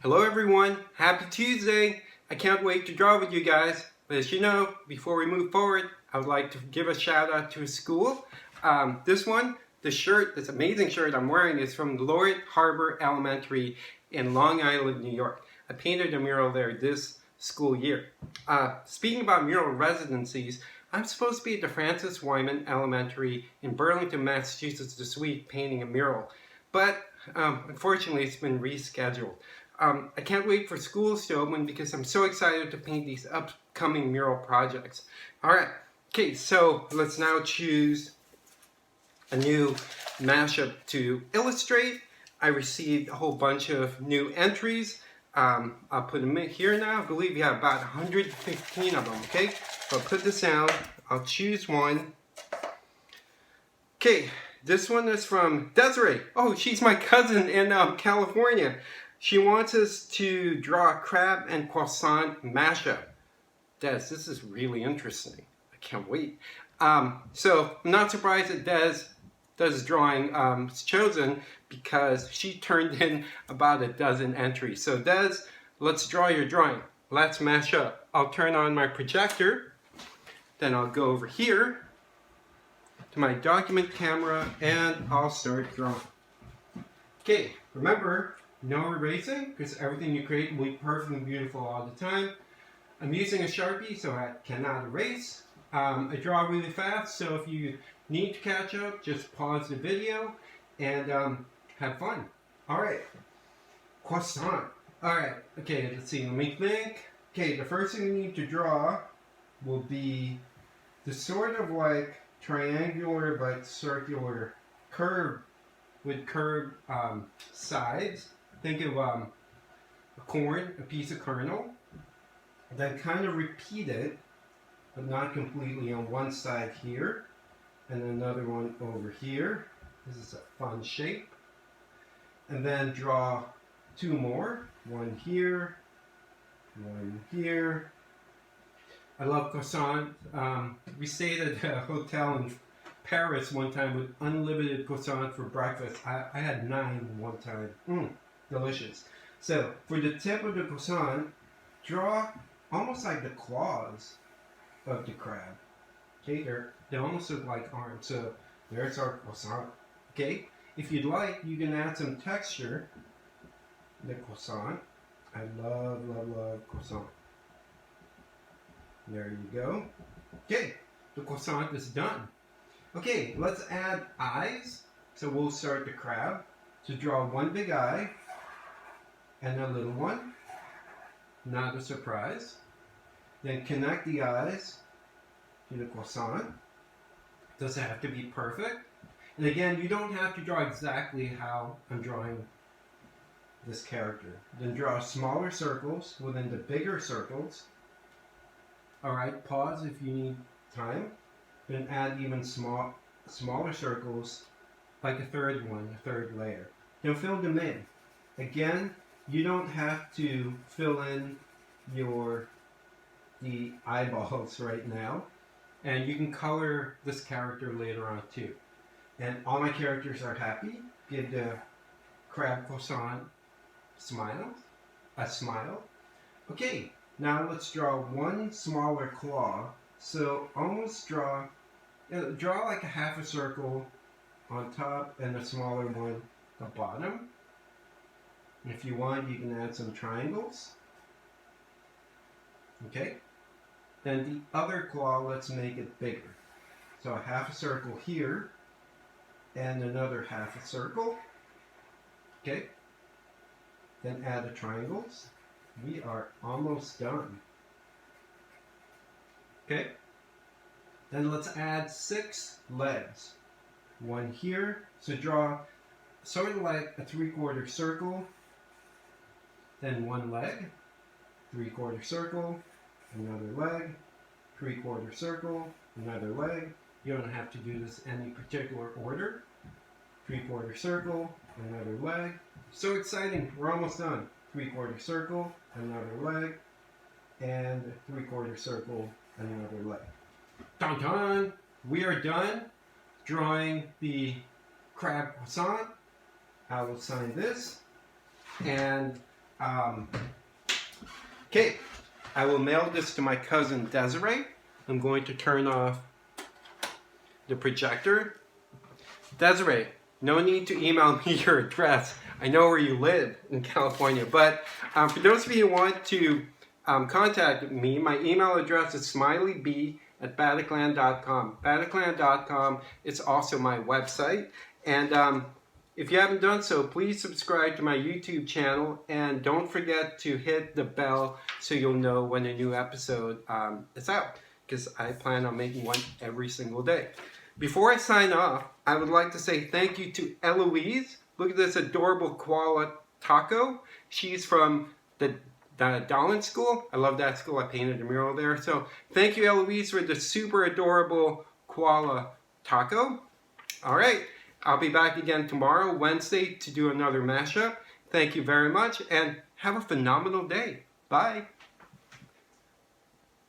Hello everyone, happy Tuesday. I can't wait to draw with you guys. But as you know, before we move forward, I would like to give a shout out to a school. This amazing shirt I'm wearing is from Lloyd Harbor Elementary in Long Island, New York. I painted a mural there this school year. Speaking about mural residencies, I'm supposed to be at the Francis Wyman Elementary in Burlington, Massachusetts this week painting a mural. But unfortunately, it's been rescheduled. I can't wait for schools to open because I'm so excited to paint these upcoming mural projects. Alright, okay, so let's now choose a new mashup to illustrate. I received a whole bunch of new entries. I'll put them in here now. I believe we have about 115 of them, okay? So I'll put this down. I'll choose one. Okay, this one is from Desiree. Oh, she's my cousin in California. She wants us to draw a crab and croissant mashup. Des, this is really interesting. I can't wait. So I'm not surprised that Des' drawing is chosen because she turned in about a dozen entries. So Des, let's draw your drawing. Let's mash up. I'll turn on my projector. Then I'll go over here to my document camera and I'll start drawing. Okay, remember, no erasing, because everything you create will be perfectly beautiful all the time. I'm using a Sharpie, so I cannot erase. I draw really fast, so if you need to catch up, just pause the video and have fun. Alright, croissant. Alright, okay, let's see, let me think. Okay, the first thing we need to draw will be the sort of like triangular but circular curve with curved sides. Think of a corn, a piece of kernel. Then kind of repeat it, but not completely, on one side here, and another one over here. This is a fun shape. And then draw two more, one here, one here. I love croissant. We stayed at a hotel in Paris one time with unlimited croissant for breakfast. I had 9 one time. Delicious. So for the tip of the croissant, draw almost like the claws of the crab. Okay, they almost look like arms. So there's our croissant. Okay, if you'd like, you can add some texture to the croissant. I love croissant. There you go. Okay, the croissant is done. Okay, let's add eyes. So we'll start the crab. To draw one big eye and a little one. Not a surprise. Then connect the eyes to the croissant. Doesn't have to be perfect. And again, you don't have to draw exactly how I'm drawing this character. Then draw smaller circles within the bigger circles. Alright, pause if you need time. Then add even smaller circles, like a third one, a third layer. Then fill them in. Again, you don't have to fill in the eyeballs right now. And you can color this character later on too. And all my characters are happy. Give the crab croissant a smile. Okay, now let's draw one smaller claw. So almost draw like a half a circle on top and a smaller one at the bottom. And if you want, you can add some triangles. Okay. Then the other claw, let's make it bigger. So a half a circle here and another half a circle. Okay. Then add the triangles. We are almost done. Okay. Then let's add 6 legs. One here. So draw sort of like a 3/4 circle. Then one leg. 3/4 circle. Another leg. 3/4 circle. Another leg. You don't have to do this in any particular order. 3/4 circle. Another leg. So exciting. We're almost done. 3/4 circle. Another leg. And 3/4 circle. Another leg. Dun dun! We are done drawing the crab croissant. I will sign this. And Okay, I will mail this to my cousin Desiree. I'm going to turn off the projector. Desiree, no need to email me your address. I know where you live in California, but for those of you who want to contact me, my email address is smileyb@badicland.com. Badicland.com is also my website. And if you haven't done so, please subscribe to my YouTube channel and don't forget to hit the bell so you'll know when a new episode is out, because I plan on making one every single day. Before I sign off, I would like to say thank you to Eloise. Look at this adorable koala taco. She's from the Dallin School. I love that school. I painted a mural there. So thank you, Eloise, for the super adorable koala taco. All right. I'll be back again tomorrow, Wednesday, to do another mashup. Thank you very much, and have a phenomenal day. Bye.